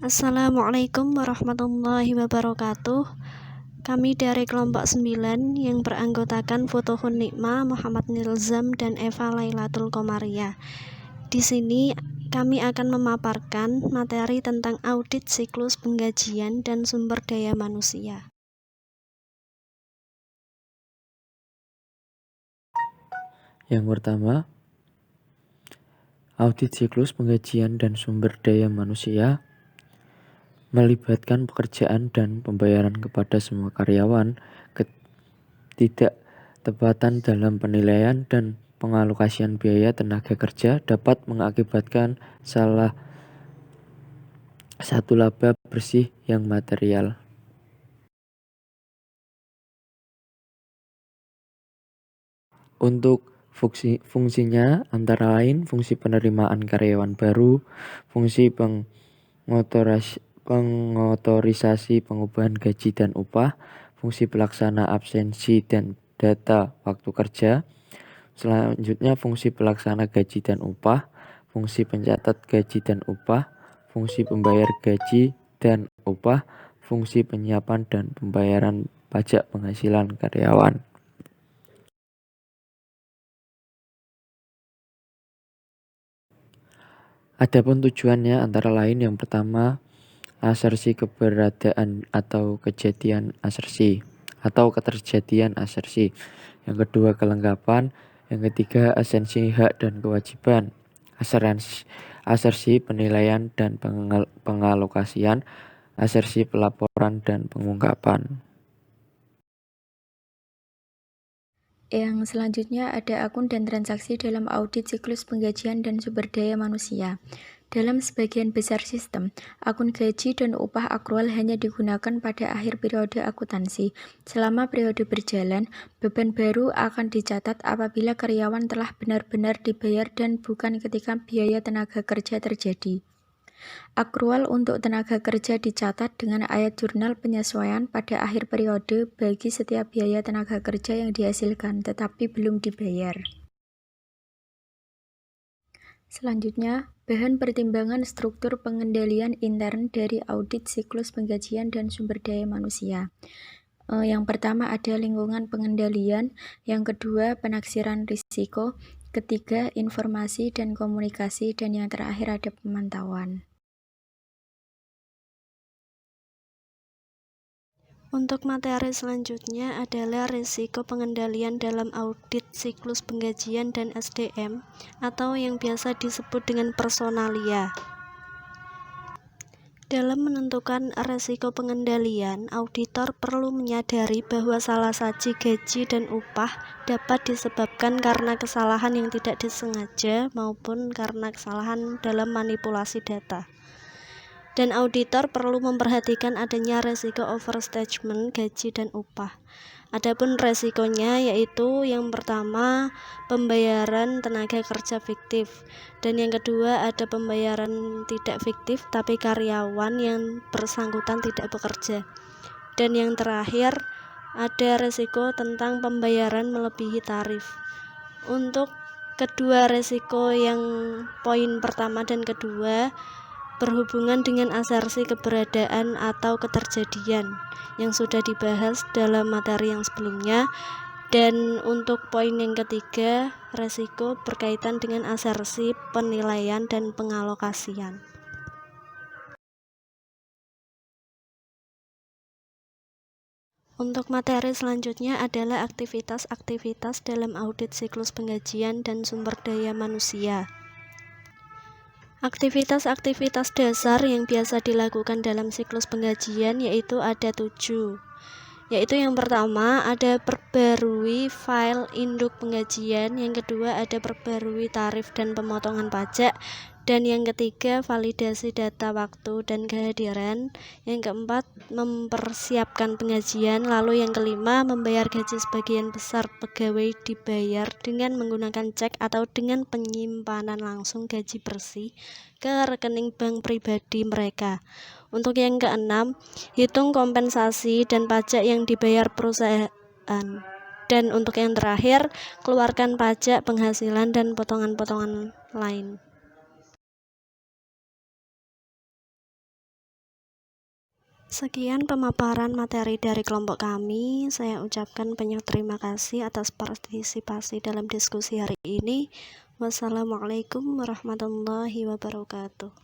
Assalamualaikum warahmatullahi wabarakatuh. Kami dari kelompok 9 yang beranggotakan Futuhun Nikmah, Muhammad Nilzam, dan Eva Lailatul Qomariyah. Di sini kami akan memaparkan materi tentang audit siklus penggajian dan sumber daya manusia. Yang pertama, audit siklus penggajian dan sumber daya manusia melibatkan pekerjaan dan pembayaran kepada semua karyawan. Ketidaktepatan dalam penilaian dan pengalokasian biaya tenaga kerja dapat mengakibatkan salah satu laba bersih yang material. Untuk fungsinya antara lain fungsi penerimaan karyawan baru, fungsi pengotorisasi pengubahan gaji dan upah, fungsi pelaksana absensi dan data waktu kerja. Selanjutnya fungsi pelaksana gaji dan upah, fungsi pencatat gaji dan upah, fungsi pembayar gaji dan upah, fungsi penyiapan dan pembayaran pajak penghasilan karyawan. Adapun tujuannya antara lain yang pertama, asersi keberadaan atau kejadian asersi atau keterjadian asersi. Yang kedua, kelengkapan. Yang ketiga, esensi hak dan kewajiban. Asersi penilaian dan pengalokasian, asersi pelaporan dan pengungkapan. Yang selanjutnya ada akun dan transaksi dalam audit siklus penggajian dan sumber daya manusia. Dalam sebagian besar sistem, akun gaji dan upah akrual hanya digunakan pada akhir periode akuntansi. Selama periode berjalan, beban baru akan dicatat apabila karyawan telah benar-benar dibayar dan bukan ketika biaya tenaga kerja terjadi. Akrual untuk tenaga kerja dicatat dengan ayat jurnal penyesuaian pada akhir periode bagi setiap biaya tenaga kerja yang dihasilkan tetapi belum dibayar. Selanjutnya, bahan pertimbangan struktur pengendalian intern dari audit siklus penggajian dan sumber daya manusia. Yang pertama ada lingkungan pengendalian, yang kedua penaksiran risiko, ketiga informasi dan komunikasi, dan yang terakhir ada pemantauan. Untuk materi selanjutnya adalah risiko pengendalian dalam audit siklus penggajian dan SDM atau yang biasa disebut dengan personalia. Dalam menentukan risiko pengendalian, auditor perlu menyadari bahwa salah saji gaji dan upah dapat disebabkan karena kesalahan yang tidak disengaja maupun karena kesalahan dalam manipulasi data. Dan auditor perlu memperhatikan adanya resiko overstatement gaji dan upah. Adapun resikonya yaitu yang pertama pembayaran tenaga kerja fiktif, dan yang kedua ada pembayaran tidak fiktif tapi karyawan yang bersangkutan tidak bekerja, dan yang terakhir ada resiko tentang pembayaran melebihi tarif. Untuk kedua resiko yang poin pertama dan kedua berhubungan dengan asersi keberadaan atau keterjadian yang sudah dibahas dalam materi yang sebelumnya, dan untuk poin yang ketiga resiko berkaitan dengan asersi penilaian dan pengalokasian. Untuk materi selanjutnya adalah aktivitas-aktivitas dalam audit siklus penggajian dan sumber daya manusia. Aktivitas-aktivitas dasar yang biasa dilakukan dalam siklus penggajian yaitu ada 7, yaitu yang pertama ada perbarui file induk penggajian, yang kedua ada perbarui tarif dan pemotongan pajak, dan yang ketiga validasi data waktu dan kehadiran, yang keempat mempersiapkan penggajian, lalu yang kelima membayar gaji. Sebagian besar pegawai dibayar dengan menggunakan cek atau dengan penyimpanan langsung gaji bersih ke rekening bank pribadi mereka. Untuk yang keenam, hitung kompensasi dan pajak yang dibayar perusahaan. Dan untuk yang terakhir, keluarkan pajak penghasilan dan potongan-potongan lain. Sekian pemaparan materi dari kelompok kami. Saya ucapkan banyak terima kasih atas partisipasi dalam diskusi hari ini. Wassalamualaikum warahmatullahi wabarakatuh.